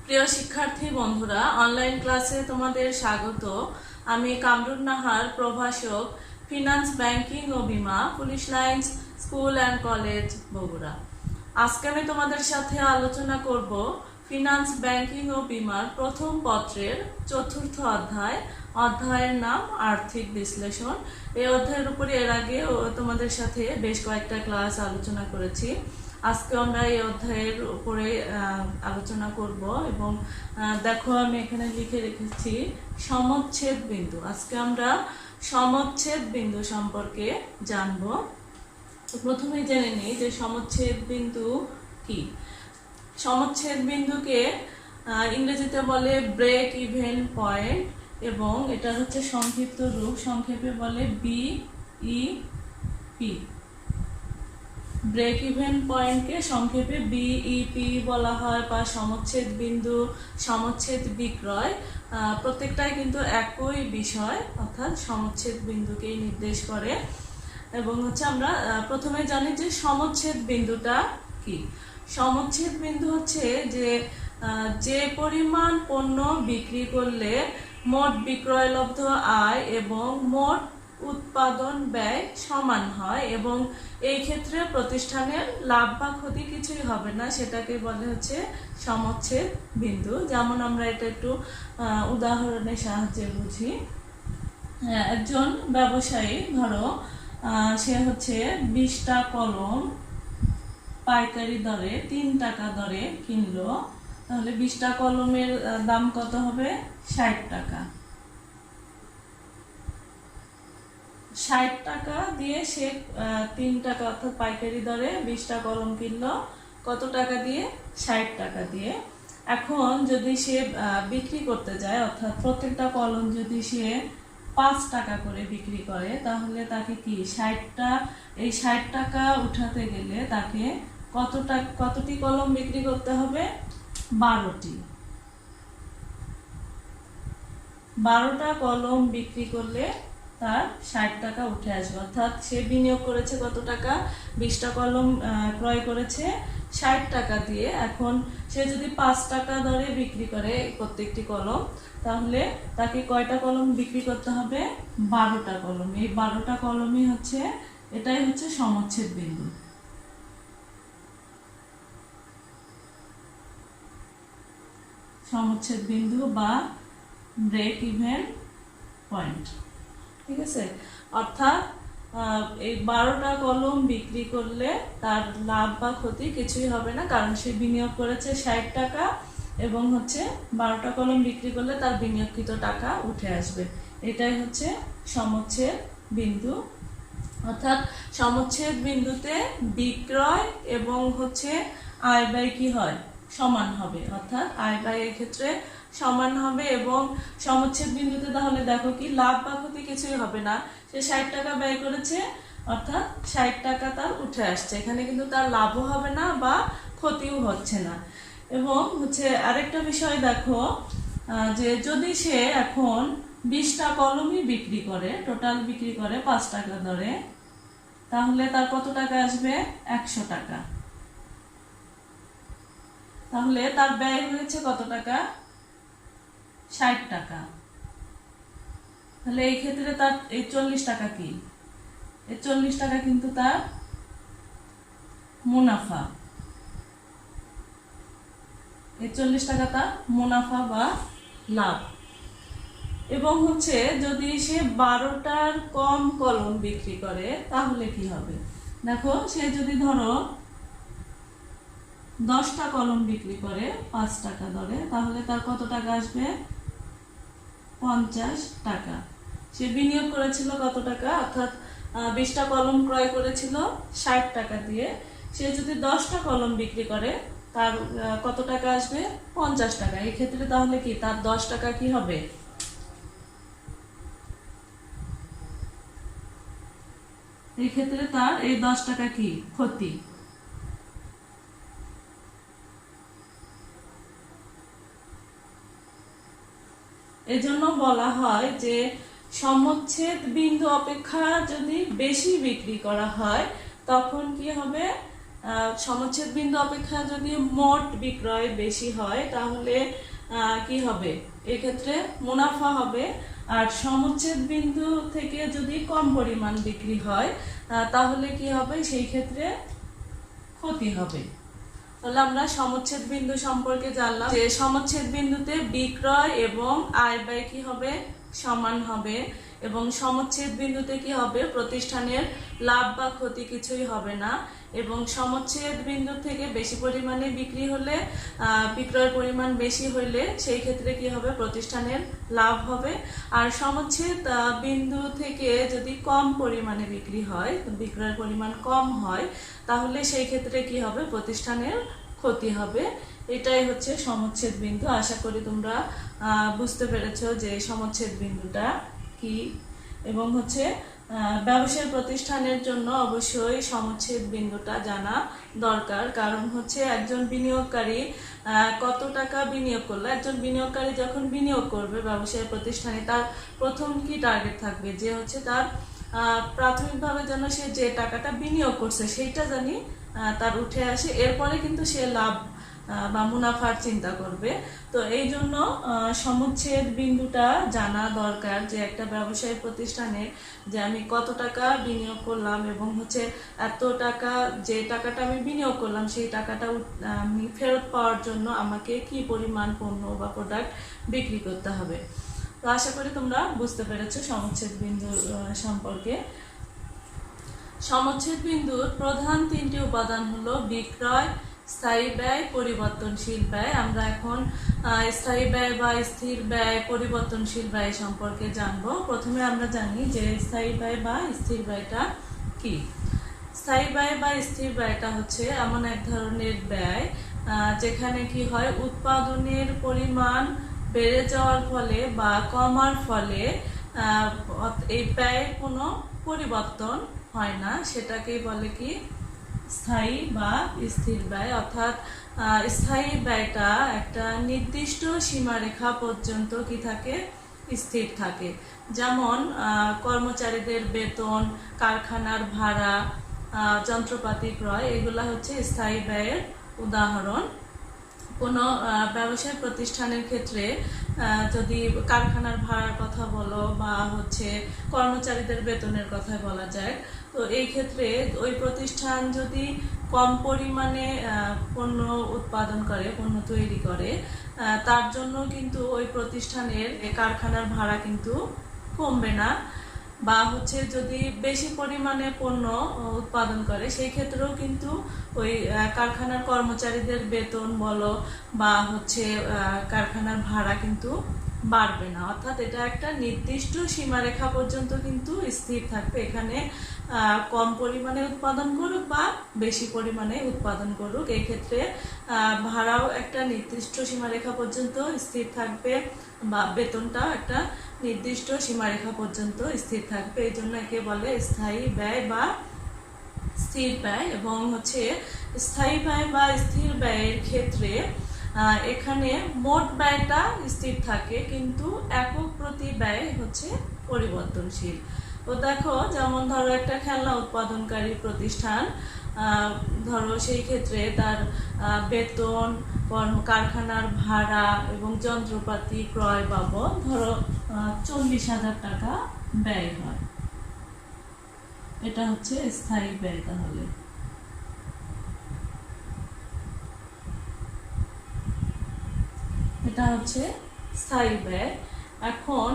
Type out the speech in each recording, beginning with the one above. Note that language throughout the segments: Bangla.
প্রিয় শিক্ষার্থী বন্ধুরা, অনলাইন ক্লাসে তোমাদের স্বাগত। আমি কামরুন নাহার, প্রভাষক, ফিনান্স, ব্যাংকিং ও বীমা, police lines school and college, Bogura. আজকে আমি তোমাদের সাথে আলোচনা করব ফিনান্স, ব্যাংকিং ও বীমার প্রথম পত্রের চতুর্থ অধ্যায়। অধ্যায়ের নাম আর্থিক বিশ্লেষণ। এই অধ্যায়ের উপরে এর আগে তোমাদের সাথে বেশ কয়েকটা ক্লাস আলোচনা করেছি। আজকে আমরা এই অধ্যায়ের উপরে আলোচনা করব এবং দেখো আমি এখানে লিখে রেখেছি সমচ্ছেদ বিন্দু। আজকে আমরা সমচ্ছেদ বিন্দু সম্পর্কে জানব। প্রথমেই জেনে নিই যে সমচ্ছেদ বিন্দু কি। সমচ্ছেদ বিন্দুকে ইংরেজিতে বলে ব্রেক ইভেন পয়েন্ট এবং এটা হচ্ছে সংক্ষিপ্ত রূপ, সংক্ষেপে বলে বিইপি। ব্রেক ইভেন পয়েন্টকে সংক্ষেপে বিইপি বলা হয়, বা সমচ্ছেদ বিন্দু, সমচ্ছেদ বিক্রয়, প্রত্যেকটাই কিন্তু একই বিষয়, অর্থাৎ সমচ্ছেদ বিন্দুকেই নির্দেশ করে। এবং হচ্ছে আমরা প্রথমে জানি যে সমচ্ছেদ বিন্দুটা কি। সমচ্ছেদ বিন্দু হচ্ছে যে পরিমাণ পণ্য বিক্রি করলে মোট বিক্রয়লব্ধ আয় এবং মোট উৎপাদন ব্যয় সমান হয় এবং এই ক্ষেত্রে প্রতিষ্ঠানের লাভ বা ক্ষতি কিছুই হবে না, সেটাকে বলে হচ্ছে সমচ্ছেদ বিন্দু। যেমন আমরা এটা একটু উদাহরণের সাহায্যে বুঝি। একজন ব্যবসায়ী, ধরো সে হচ্ছে 20টা কলম পাইকারি দরে 3 টাকা দরে কিনলো, তাহলে 20টা কলমের দাম কত হবে? 60 টাকা। 60 টাকা দিয়ে সে 3 টাকা অর্থাৎ পাইকারি দরে 20টা কলম কিনলো। কত টাকা দিয়ে? 60 টাকা দিয়ে। এখন যদি সে বিক্রি করতে যায়, অর্থাৎ প্রত্যেকটা কলম যদি সে 5 টাকা করে বিক্রি করে, তাহলে তাকে কি এই 60 টাকা উঠাতে গেলে তাকে কতটি কলম বিক্রি করতে হবে? 12টি। 12টা কলম বিক্রি করলে তার 60 টাকা উঠে আসবে। অর্থাৎ সে বিনিয়োগ করেছে কত টাকা? 20টা কলম ক্রয় করেছে 60 টাকা দিয়ে। এখন সে যদি 5 টাকা দরে বিক্রি করে প্রত্যেকটি কলম, তাহলে তাকে কয়টা কলম বিক্রি করতে হবে? 12টা কলম। এই 12টা কলমই হচ্ছে, এটাই হচ্ছে সমচ্ছেদ বিন্দু। সমচ্ছেদ বিন্দু বা ব্রেক ইভেন পয়েন্ট, ঠিক আছে? অর্থাৎ এই 12টা কলম বিক্রি করলে তার লাভ বা ক্ষতি কিছুই হবে না, কারণ সে বিনিয়োগ করেছে 60 টাকা এবং হচ্ছে 12টা কলম বিক্রি করলে তার বিনিয়োগকৃত টাকা উঠে আসবে। এটাই হচ্ছে সমচ্ছেদ বিন্দু। অর্থাৎ সমচ্ছেদ বিন্দুতে বিক্রয় এবং হচ্ছে আয় ব্যয় কি হয়? সমান হবে। অর্থাৎ আয় ব্যয়ের ক্ষেত্রে সমান হবে এবং সমচ্ছেদ বিন্দুতে তাহলে দেখো কি লাভ বা ক্ষতি কিছুই হবে না। সে 60 টাকা ব্যয় করেছে, অর্থাৎ 60 টাকা তার উঠে আসছে। এখানে কিন্তু তার লাভও হবে না বা ক্ষতিও হচ্ছে না। এবং হচ্ছে আরেকটা বিষয় দেখো, যে যদি সে এখন 20টা কলমই বিক্রি করে, টোটাল বিক্রি করে 5 টাকা দরে, তাহলে তার কত টাকা আসবে? 100 টাকা। তাহলে তার ব্যয় হয়েছে কত টাকা? 60 টাকা। তাহলে এই ক্ষেত্রে তার এই 40 টাকা কি? এই 40 টাকা কিন্তু তার মুনাফা। এই 40 টাকা তার মুনাফা বা লাভ। এবং হচ্ছে যদি সে 12টার কম কলম বিক্রি করে, তাহলে কি হবে? দেখো, সে যদি ধরো 10টা কলম বিক্রি করে 5 টাকা দরে, তাহলে তার কত টাকা আসবে? 50 টাকা। সে বিনিয়োগ করেছিল কত টাকা? অর্থাৎ 20টা কলম ক্রয় করেছিল 60 টাকা দিয়ে। সে যদি 10টা কলম বিক্রি করে, তার কত টাকা আসবে? 50 টাকা। এই ক্ষেত্রে তাহলে কি তার 10 টাকা কি হবে? এই ক্ষেত্রে তার এই 10 টাকা কি ক্ষতি। এজন্য বলা হয় যে সমচ্ছেদ বিন্দু অপেক্ষা যদি বেশি বিক্রি করা হয়, তখন কি হবে? সমচ্ছেদ বিন্দু অপেক্ষা যদি মোট বিক্রয় বেশি হয় তাহলে কি হবে, এক্ষেত্রে মুনাফা হবে। আর সমচ্ছেদ বিন্দু থেকে যদি কম পরিমাণ বিক্রি হয় তাহলে কি হবে, সেই ক্ষেত্রে ক্ষতি হবে। তাহলে আমরা সমচ্ছেদ বিন্দু সম্পর্কে জানলাম যে সমচ্ছেদ বিন্দুতে বিক্রয় এবং আয় ব্যয় কি হবে, সমান হবে। এবং সমচ্ছেদ বিন্দুতে কি হবে, প্রতিষ্ঠানের লাভ বা ক্ষতি কিছুই হবে না। এবং সমচ্ছেদ বিন্দু থেকে বেশি পরিমাণে বিক্রি হলে, বিক্রয়ের পরিমাণ বেশি হইলে সেই ক্ষেত্রে কি হবে, প্রতিষ্ঠানের লাভ হবে। আর সমচ্ছেদ বিন্দু থেকে যদি কম পরিমাণে বিক্রি হয়, বিক্রয়ের পরিমাণ কম হয়, তাহলে সেই ক্ষেত্রে কি হবে, প্রতিষ্ঠানের ক্ষতি হবে। এটাই হচ্ছে সমচ্ছেদ বিন্দু। আশা করি তোমরা বুঝতে পেরেছো যে সমচ্ছেদ বিন্দুটা কি। এবং হচ্ছে ব্যবসায় প্রতিষ্ঠানের জন্য অবশ্যই সমচ্ছেদ বিন্দুটা জানা দরকার। কারণ হচ্ছে একজন বিনিয়োগকারী কত টাকা বিনিয়োগ করলো, একজন বিনিয়োগকারী যখন বিনিয়োগ করবে ব্যবসায় প্রতিষ্ঠানে, তার প্রথম কি টার্গেট থাকবে, যে হচ্ছে তার প্রাথমিকভাবে যেন সে যে টাকাটা বিনিয়োগ করছে সেইটা জানি তার উঠে আসে, এরপরে কিন্তু সে লাভ বা মুনাফার চিন্তা করবে। তো এই জন্য সমচ্ছেদ বিন্দুটা জানা দরকার, যে একটা ব্যবসায়ী প্রতিষ্ঠানে যে আমি কত টাকা বিনিয়োগ করলাম এবং হচ্ছে এত টাকা, যে টাকাটা আমি বিনিয়োগ করলাম সেই টাকাটা আমি ফেরত পাওয়ার জন্য আমাকে কি পরিমাণ পণ্য বা প্রোডাক্ট বিক্রি করতে হবে। তো আশা করি তোমরা বুঝতে পেরেছো সমচ্ছেদ বিন্দু সম্পর্কে। সমচ্ছেদ বিন্দুর প্রধান তিনটি উপাদান হলো বিক্রয়, স্থায়ী ব্যয়, পরিবর্তনশীল ব্যয়। আমরা এখন স্থায়ী ব্যয় বা স্থির ব্যয়, পরিবর্তনশীল ব্যয় সম্পর্কে জানবো। প্রথমে আমরা জানি যে স্থায়ী ব্যয় বা স্থির ব্যয়টা কি। স্থায়ী ব্যয় বা স্থির ব্যয়টা হচ্ছে এমন এক ধরনের ব্যয় যেখানে কি হয়, উৎপাদনের পরিমাণ বেড়ে যাওয়ার ফলে বা কমার ফলে এই ব্যয়ের কোনো পরিবর্তন হয় না, সেটাকেই বলে কি স্থায়ী বা স্থির ব্যয়। অর্থাৎ স্থায়ী ব্যয়টা একটা নির্দিষ্ট সীমারেখা পর্যন্ত কি থাকে, স্থির থাকে। যেমন কর্মচারীদের বেতন, কারখানার ভাড়া, যন্ত্রপাতি ক্রয়, এগুলা হচ্ছে স্থায়ী ব্যয়ের উদাহরণ। কোনো ব্যবসায় প্রতিষ্ঠানের ক্ষেত্রে যদি কারখানার ভাড়ার কথা বলো বা হচ্ছে কর্মচারীদের বেতনের কথা বলা যায়, তো এই ক্ষেত্রে ওই প্রতিষ্ঠান যদি কম পরিমাণে পণ্য উৎপাদন করে, পণ্য তৈরি করে, তার জন্য কিন্তু ওই প্রতিষ্ঠানের কারখানার ভাড়া কিন্তু কমবে না। বা হচ্ছে যদি বেশি পরিমাণে পণ্য উৎপাদন করে সেই ক্ষেত্রেও কিন্তু ওই কারখানার কর্মচারীদের বেতন বলো বা হচ্ছে কারখানার ভাড়া কিন্তু বাড়বে না। অর্থাৎ এটা একটা নির্দিষ্ট সীমারেখা পর্যন্ত কিন্তু স্থির থাকবে। এখানে কম পরিমাণে উৎপাদন করুক বা বেশি পরিমাণে উৎপাদন করুক, এই ক্ষেত্রে ভাড়াও একটা নির্দিষ্ট সীমারেখা পর্যন্ত স্থির থাকবে বা বেতনটাও একটা নির্দিষ্ট সীমারেখা পর্যন্ত স্থির থাকবে। এই জন্য একে বলে স্থায়ী ব্যয় বা স্থির ব্যয়। এবং হচ্ছে স্থায়ী ব্যয় বা স্থির ব্যয়ের ক্ষেত্রে এখানে মোট ব্যয়টা স্থির থাকে, কিন্তু একক প্রতি ব্যয় হচ্ছে পরিবর্তনশীল। তো দেখো, যেমন ধরো একটা খেলনা উৎপাদনকারী প্রতিষ্ঠান, ধরো সেই ক্ষেত্রে তার বেতন, কারখানার ভাড়া এবং যন্ত্রপাতি ক্রয় বাবদ ধরো 40,000 টাকা ব্যয় হয়। এটা হচ্ছে স্থায়ী ব্যয়। তাহলে এটা হচ্ছে স্থায়ী ব্যয়। এখন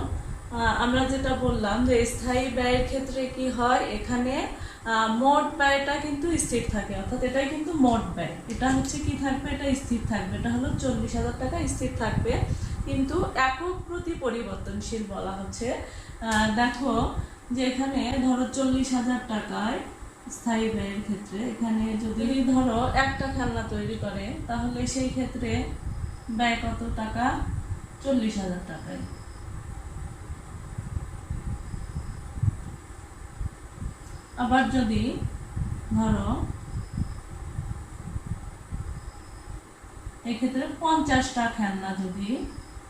আমরা যেটা বললাম যে স্থায়ী ব্যয়ের ক্ষেত্রে কি হয়, এখানে মোট ব্যয়টা কিন্তু স্থির থাকে, অর্থাৎ এটাই কিন্তু মোট ব্যয়। এটা হচ্ছে কি থাকবে, এটা স্থির থাকবে, এটা হলো 40,000 টাকা স্থির থাকবে, কিন্তু একক প্রতি পরিবর্তনশীল বলা হচ্ছে। দেখো যে এখানে ধরো 40,000 টাকায় স্থায়ী ব্যয়ের ক্ষেত্রে এখানে যদি ধরো একটা খেলনা তৈরি করে, তাহলে সেই ক্ষেত্রে ব্যয় কত টাকা, 40,000 টাকায়। আবার যদি ধরো এক্ষেত্রে 50টা খেলনা যদি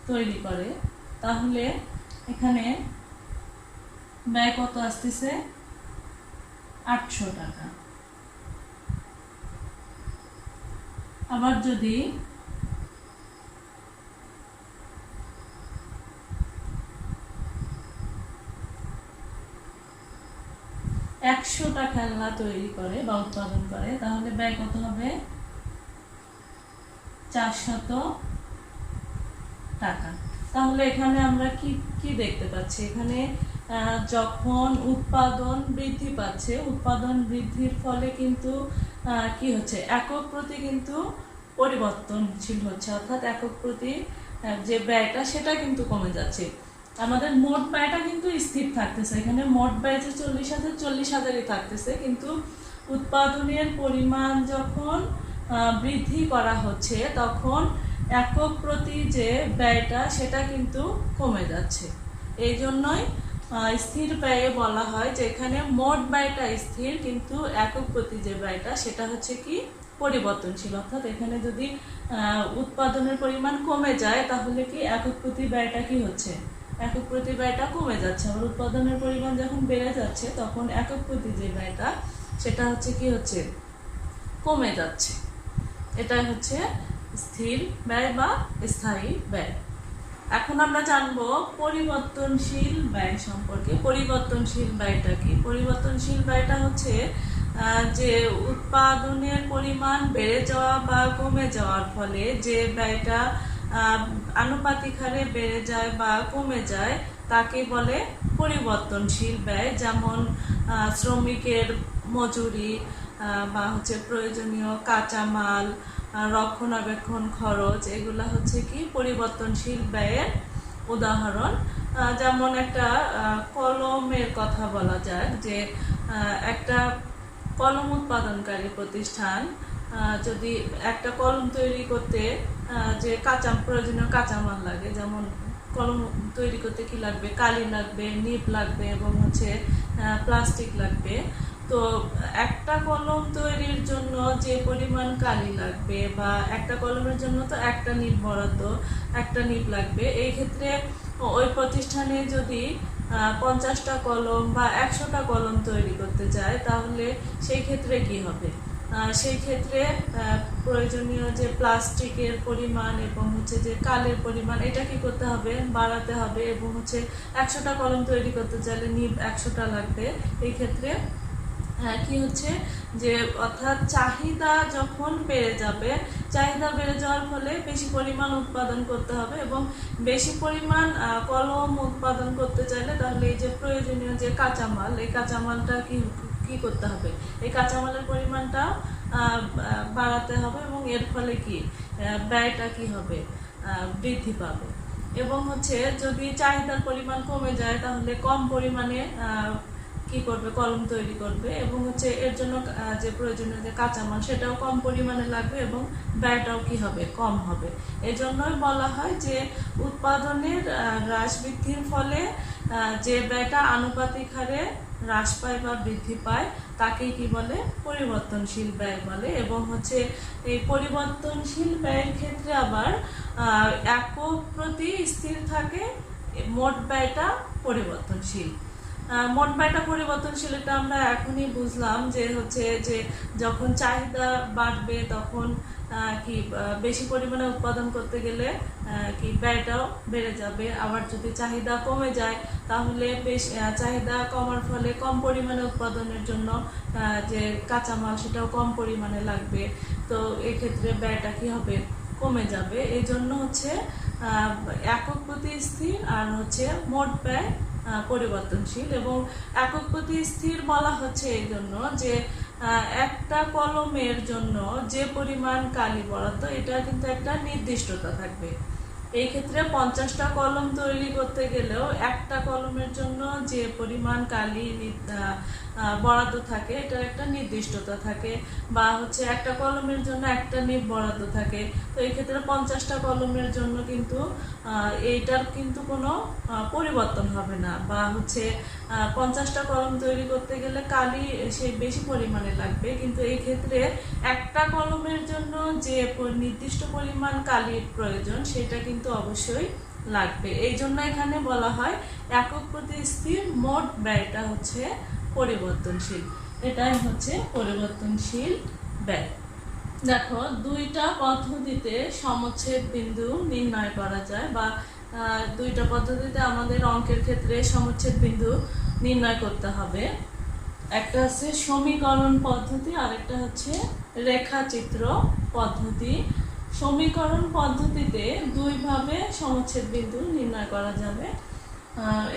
তৈরি করে, তাহলে এখানে ব্যয় কত আসতেছে, 800 টাকা। আবার যদি 100টা খেলনা তৈরি করে বা উৎপাদন করে, তাহলে ব্যয় কত হবে? 400 টাকা। তাহলে এখানে আমরা কি কি দেখতে পাচ্ছি? এখানে যখন উৎপাদন বৃদ্ধি পাচ্ছে, উৎপাদন বৃদ্ধির ফলে কিন্তু কি হচ্ছে, একক প্রতি কিন্তু পরিবর্তনশীল হচ্ছে, অর্থাৎ একক প্রতি যে ব্যয়টা সেটা কিন্তু কমে যাচ্ছে। আমাদের মোট ব্যয়টা কিন্তু স্থির থাকতেছে, এখানে মোট ব্যয় যে 40,000 40,000ই থাকতেছে, কিন্তু উৎপাদনের পরিমাণ যখন বৃদ্ধি করা হচ্ছে তখন একক প্রতি যে ব্যয়টা সেটা কিন্তু কমে যাচ্ছে। এই জন্যই স্থির ব্যয়ে বলা হয় যে এখানে মোট ব্যয়টা স্থির, কিন্তু একক প্রতি যে ব্যয়টা সেটা হচ্ছে কি পরিবর্তনশীল। অর্থাৎ এখানে যদি উৎপাদনের পরিমাণ কমে যায় তাহলে কি একক প্রতি ব্যয়টা কি হচ্ছে, একক প্রতি ব্যয়টা কমে যাচ্ছে। আবার উৎপাদনের পরিমাণ যখন বেড়ে যাচ্ছে তখন একক প্রতি যে ব্যয়টা সেটা হচ্ছে কি হচ্ছে, কমে যাচ্ছে। এটাই হচ্ছে স্থির ব্যয় বা স্থায়ী ব্যয়। এখন আমরা জানবো পরিবর্তনশীল ব্যয় সম্পর্কে। পরিবর্তনশীল ব্যয়টা কি? পরিবর্তনশীল ব্যয়টা হচ্ছে যে উৎপাদনের পরিমাণ বেড়ে যাওয়া বা কমে যাওয়ার ফলে যে ব্যয়টা আনুপাতিক হারে বেড়ে যায় বা কমে যায় তাকে বলে পরিবর্তনশীল ব্যয়। যেমন শ্রমিকের মজুরি বা হচ্ছে প্রয়োজনীয় কাঁচামাল, রক্ষণাবেক্ষণ খরচ, এগুলা হচ্ছে কি পরিবর্তনশীল ব্যয়ের উদাহরণ। যেমন একটা কলমের কথা বলা যায়, যে একটা কলম উৎপাদনকারী প্রতিষ্ঠান যদি একটা কলম তৈরি করতে যে প্রয়োজনীয় কাঁচামাল লাগে, যেমন কলম তৈরি করতে কি লাগবে, কালি লাগবে, নিব লাগবে এবং হচ্ছে প্লাস্টিক লাগবে। তো একটা কলম তৈরির জন্য যে পরিমাণ কালি লাগবে, বা একটা কলমের জন্য তো একটা নিব বরাদ্দ, একটা নিব লাগবে। এই ক্ষেত্রে ওই প্রতিষ্ঠানে যদি 50টা কলম বা 100টা কলম তৈরি করতে চায় তাহলে সেই ক্ষেত্রে কি হবে? সেই ক্ষেত্রে প্রয়োজনীয় যে প্লাস্টিকের পরিমাণ এবং হচ্ছে যে কালের পরিমাণ এটা কি করতে হবে, বাড়াতে হবে। এবং হচ্ছে 100টা কলম তৈরি করতে চাইলে নিব 100টা লাগবে। এই ক্ষেত্রে কি হচ্ছে যে অর্থাৎ চাহিদা যখন বেড়ে যাবে, চাহিদা বেড়ে যাওয়ার ফলে বেশি পরিমাণ উৎপাদন করতে হবে, এবং বেশি পরিমাণ কলম উৎপাদন করতে চাইলে তাহলে এই যে প্রয়োজনীয় যে কাঁচামাল, এই কাঁচামালটা কি করতে হবে, এই কাঁচামালের পরিমাণটা বাড়াতে হবে, এবং এর ফলে কি ব্যয়টা কি হবে, বৃদ্ধি পাবে। এবং হচ্ছে যদি চাহিদার পরিমাণ কমে যায় তাহলে কম পরিমাণে কি করবে, কলম তৈরি করবে, এবং হচ্ছে এর জন্য যে প্রয়োজনীয় যে কাঁচামাল সেটাও কম পরিমাণে লাগবে এবং ব্যয়টাও কি হবে, কম হবে। এজন্যই বলা হয় যে উৎপাদনের হ্রাস বৃদ্ধির ফলে যে ব্যয়টা আনুপাতিক হারে হ্রাস পায় বা বৃদ্ধি পায় তাকেই কি বলে, পরিবর্তনশীল ব্যয় বলে। এবং হচ্ছে এই পরিবর্তনশীল ব্যয়ের ক্ষেত্রে আবার একক প্রতি স্থির থাকে, মোট ব্যয়টা পরিবর্তনশীল। মোট ব্যয়টা পরিবর্তনশীল, এটা আমরা এখনই বুঝলাম যে হচ্ছে যে যখন চাহিদা বাড়বে তখন কি বেশি পরিমাণে উৎপাদন করতে গেলে কি ব্যয়টাও বেড়ে যাবে। আবার যদি চাহিদা কমে যায় তাহলে চাহিদা কমার ফলে কম পরিমাণে উৎপাদনের জন্য যে কাঁচামাল সেটাও কম পরিমাণে লাগবে। তো এক্ষেত্রে ব্যয়টা কি হবে, কমে যাবে। এই জন্য হচ্ছে একক প্রতি স্থির আর হচ্ছে মোট ব্যয় পরিবর্তনশীল। এবং একক প্রতি স্থির বলা হচ্ছে এই জন্য যে একটা কলমের জন্য যে পরিমাণ কালি বরাদ্দ এটা কিন্তু একটা নির্দিষ্টতা থাকবে। এই ক্ষেত্রে 50টা কলম তৈরি করতে গেলেও একটা কলমের জন্য যে পরিমাণ কালি বরাদ্দ থাকে এটার একটা নির্দিষ্টতা থাকে, বা হচ্ছে একটা কলমের জন্য একটা নিব বরাদ্দ থাকে। তো এই ক্ষেত্রে 50টা কলমের জন্য কিন্তু এইটার কিন্তু কোনো পরিবর্তন হবে না, বা হচ্ছে 50টা কলম তৈরি করতে গেলে কালি সেই বেশি পরিমাণে লাগবে, কিন্তু এই ক্ষেত্রে একটা কলমের জন্য যে নির্দিষ্ট পরিমাণ কালির প্রয়োজন সেটা কিন্তু অবশ্যই লাগবে। এই জন্য এখানে বলা হয় একক প্রতি স্থির, মোট ব্যয়টা হচ্ছে পরিবর্তনশীল। এটাই হচ্ছে পরিবর্তনশীল ব্যয়। দেখো, দুইটা পদ্ধতিতে সমচ্ছেদ বিন্দু নির্ণয় করা যায়, বা দুইটা পদ্ধতিতে আমাদের অঙ্কের ক্ষেত্রে সমচ্ছেদ বিন্দু নির্ণয় করতে হবে। একটা হচ্ছে সমীকরণ পদ্ধতি, আরেকটা হচ্ছে রেখাচিত্র পদ্ধতি। সমীকরণ পদ্ধতিতে দুইভাবে সমচ্ছেদ বিন্দু নির্ণয় করা যাবে।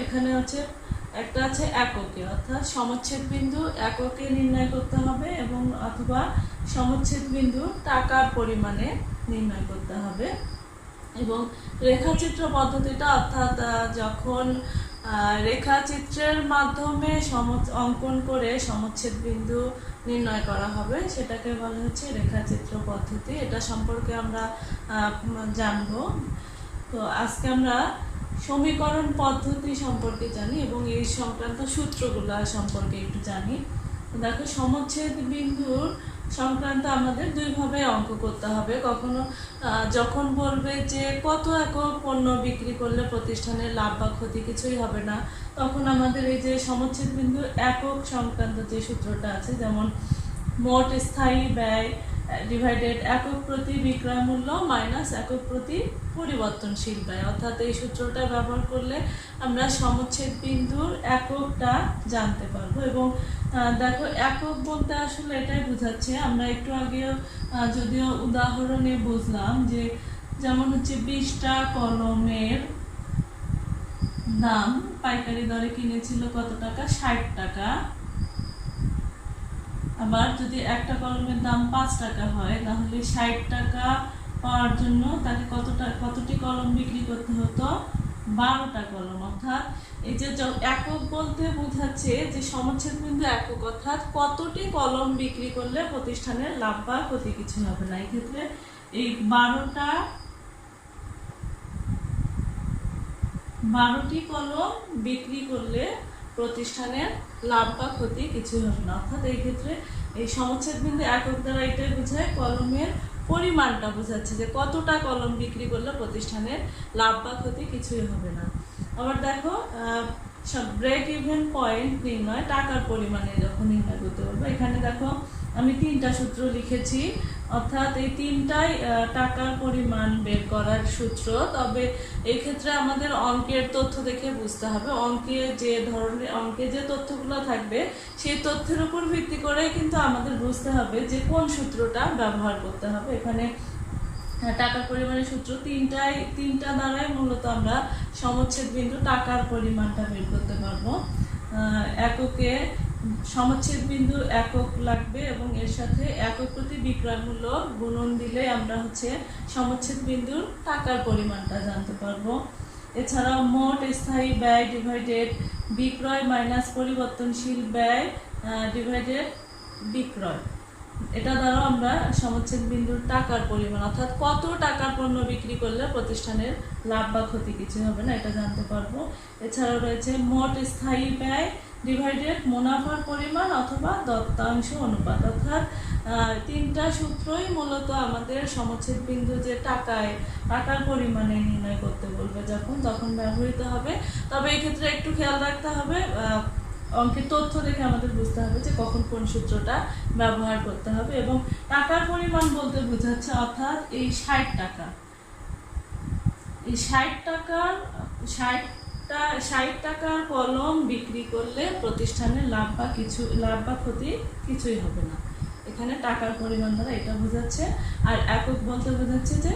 এখানে হচ্ছে একটা আছে এককে, অর্থাৎ সমচ্ছেদ বিন্দু এককে নির্ণয় করতে হবে, এবং অথবা সমচ্ছেদ বিন্দু টাকার পরিমাণে নির্ণয় করতে হবে। এবং রেখাচিত্র পদ্ধতিটা, অর্থাৎ যখন রেখাচিত্রের মাধ্যমে অঙ্কন করে সমচ্ছেদ বিন্দু নির্ণয় করা হবে, সেটাকে বলা হচ্ছে রেখাচিত্র পদ্ধতি। এটা সম্পর্কে আমরা জানবো। তো আজকে আমরা সমীকরণ পদ্ধতি সম্পর্কে জানি এবং এই সংক্রান্ত সূত্রগুলো সম্পর্কে একটু জানি। দেখো, সমচ্ছেদ বিন্দুর সংক্রান্ত আমাদের দুইভাবে অঙ্ক করতে হবে। কখনো যখন বলবে যে কত একক পণ্য বিক্রি করলে প্রতিষ্ঠানের লাভ বা ক্ষতি কিছুই হবে না, তখন আমাদের এই যে সমচ্ছেদ বিন্দুর একক সংক্রান্ত যে সূত্রটা আছে, যেমন মোট স্থায়ী ব্যয় ডিভাইডেড একক প্রতি বিক্রয় মূল্য মাইনাস একক প্রতি পরিবর্তনশীল ব্যয়, অর্থাৎ এই সূত্রটা ব্যবহার করলে আমরা সমচ্ছেদ বিন্দুর এককটা জানতে পারবো। এবং দেখো, একক বলতে আসলে এটাই বোঝাচ্ছে, আমরা একটু আগে যদিও উদাহরণে বুঝলাম যে যেমন হচ্ছে 20টা কলমের দাম পাইকারি দরে কিনেছিল কত টাকা, 60 টাকা। আবার যদি একটা কলমের দাম 5 টাকা হয়, তাহলে 60 টাকা পাওয়ার জন্য তাকে কতটি কলম বিক্রি করতে হতো, 12টা কলম। অর্থাৎ এই যে একক বলতে বোঝাচ্ছে যে সমচ্ছেদ বিন্দু একক, অর্থাৎ কতটি কলম বিক্রি করলে প্রতিষ্ঠানের লাভ বা ক্ষতি কিছু হবে না। এই ক্ষেত্রে এই 12টি কলম বিক্রি করলে প্রতিষ্ঠানের লাভ বা ক্ষতি কিছু হবে না। অর্থাৎ এই ক্ষেত্রে এই সমচ্ছেদ বিন্দু একক দ্বারা এটাই বোঝায় কলমের পরিমাণটা বোঝাচ্ছে, যে কতটা কলম বিক্রি করলে প্রতিষ্ঠানের লাভ বা ক্ষতি কিছুই হবে না। আবার দেখো, ব্রেক ইভেন পয়েন্ট নির্ণয় টাকার পরিমাণে যখন নির্ণয় করতে পারবো, এখানে দেখো আমি 3টা সূত্র লিখেছি, অর্থাৎ এই 3টাই টাকার পরিমাণ বের করার সূত্র। তবে এই ক্ষেত্রে আমাদের অঙ্কের তথ্য দেখে বুঝতে হবে, অঙ্কে যে তথ্যগুলো থাকবে সেই তথ্যের উপর ভিত্তি করে কিন্তু আমাদের বুঝতে হবে যে কোন সূত্রটা ব্যবহার করতে হবে। এখানে টাকার পরিমাণের সূত্র তিনটা দ্বারাই মূলত আমরা সমচ্ছেদ বিন্দু টাকার পরিমাণটা বের করতে পারবো। এককে সমচ্ছেদ বিন্দু একক লাগবে এবং এর সাথে একক প্রতি বিক্রয় মূল্য গুণন দিলে আমরা হচ্ছে সমচ্ছেদ বিন্দুর টাকার পরিমাণটা জানতে পারবো। এছাড়াও মোট স্থায়ী ব্যয় ডিভাইডেড বিক্রয় মাইনাস পরিবর্তনশীল ব্যয় ডিভাইডেড বিক্রয়, এটা দ্বারা আমরা সমচ্ছেদ বিন্দুর টাকার পরিমাণ, অর্থাৎ কত টাকার পণ্য বিক্রি করলে প্রতিষ্ঠানের লাভ বা ক্ষতি কিছু হবে না, এটা জানতে পারবো। এছাড়াও রয়েছে মোট স্থায়ী ব্যয় ডিভাইডেড মুনাফার পরিমাণ অথবা দত্তাংশ অনুপাত, অর্থাৎ 3টা সূত্রই মূলত আমাদের সমচ্ছেদ বিন্দু যে টাকার পরিমাণে নির্ণয় করতে বলবে তখন ব্যবহৃত হবে। তবে এক্ষেত্রে একটু খেয়াল রাখতে হবে, অঙ্কের তথ্য দেখে আমাদের বুঝতে হবে যে কখন কোন সূত্রটা ব্যবহার করতে হবে। এবং টাকার পরিমাণ বলতে বোঝাচ্ছে, অর্থাৎ এই 60 টাকার কলম বিক্রি করলে প্রতিষ্ঠানের লাভ বা ক্ষতি কিছুই হবে না। এখানে টাকার পরিমাণ দ্বারা এটা বোঝাচ্ছে। আর একক বলতে বোঝাচ্ছে যে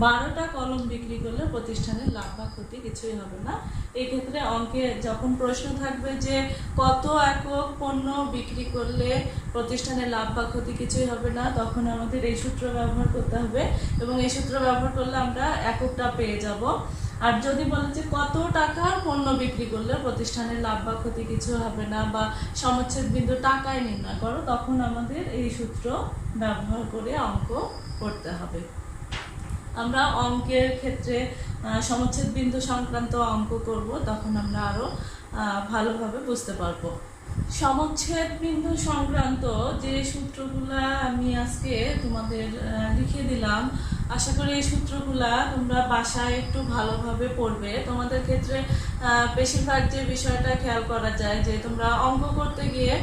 12টা কলম বিক্রি করলে প্রতিষ্ঠানের লাভ বা ক্ষতি কিছুই হবে না। এই ক্ষেত্রে অঙ্কে যখন প্রশ্ন থাকবে যে কত একক পণ্য বিক্রি করলে প্রতিষ্ঠানের লাভ বা ক্ষতি কিছুই হবে না, তখন আমাদের এই সূত্র ব্যবহার করতে হবে এবং এই সূত্র ব্যবহার করলে আমরা এককটা পেয়ে যাব। আর যদি বলে যে কত টাকার পণ্য বিক্রি করলে প্রতিষ্ঠানের লাভ বা ক্ষতি কিছু হবে না, বা সমচ্ছেদ বিন্দু টাকায় নির্ণয় করো, তখন আমাদের এই সূত্র ব্যবহার করে অঙ্ক করতে হবে। আমরা অঙ্কের ক্ষেত্রে সমচ্ছেদ বিন্দু সংক্রান্ত অঙ্ক করব, তখন আমরা আরো ভালোভাবে বুঝতে পারবো। সমচ্ছেদ বিন্দু সংক্রান্ত যে সূত্রগুলা আমি আজকে তোমাদের লিখে দিলাম, আশা করি এই সূত্রগুলা তোমরা বাসায় একটু ভালোভাবে পড়বে। তোমাদের ক্ষেত্রে বেশিরভাগ যে বিষয়টা খেয়াল করা যায় যে তোমরা অঙ্ক করতে গিয়ে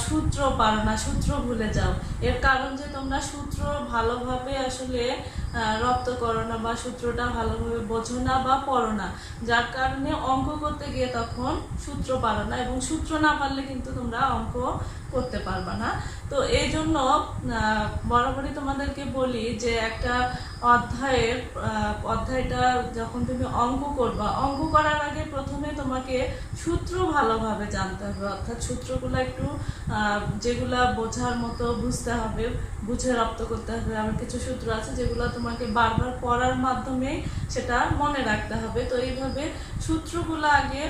সূত্র পারো না, সূত্র ভুলে যাও। এর কারণ যে তোমরা সূত্র ভালোভাবে আসলে রপ্ত করো না বা সূত্রটা ভালোভাবে বোঝো না বা পড়ো না, যার কারণে অঙ্ক করতে গিয়ে তখন সূত্র পারো না, এবং সূত্র না পারলে কিন্তু তোমরা অঙ্ক করতে পারবা না। তো এই জন্য বরাবরই তোমাদেরকে বলি যে একটা অধ্যায়টা যখন তুমি অঙ্ক করবা, অঙ্ক করার আগে প্রথমে তোমাকে সূত্র ভালোভাবে জানতে হবে, অর্থাৎ সূত্রগুলো একটু যেগুলা বোঝার মতো বুঝতে হবে, বুঝে রপ্ত করতে হবে। আবার কিছু সূত্র আছে যেগুলো তোমাকে বারবার পড়ার মাধ্যমে সেটা মনে রাখতে হবে। তো এইভাবে সূত্রগুলো আগে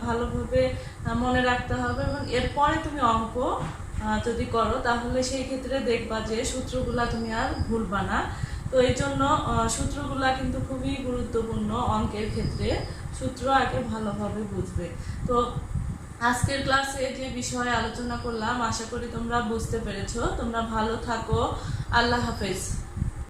ভালোভাবে মনে রাখতে হবে, এবং এরপরে তুমি অঙ্ক যদি করো তাহলে সেই ক্ষেত্রে দেখবা যে সূত্রগুলা তুমি আর ভুলবা না। তো এই জন্য সূত্রগুলা কিন্তু খুবই গুরুত্বপূর্ণ অঙ্কের ক্ষেত্রে, সূত্র আগে ভালোভাবে বুঝবে। তো আজকের ক্লাসে যে বিষয়ে আলোচনা করলাম আশা করি তোমরা বুঝতে পেরেছো। তোমরা ভালো থাকো, আল্লাহ হাফেজ।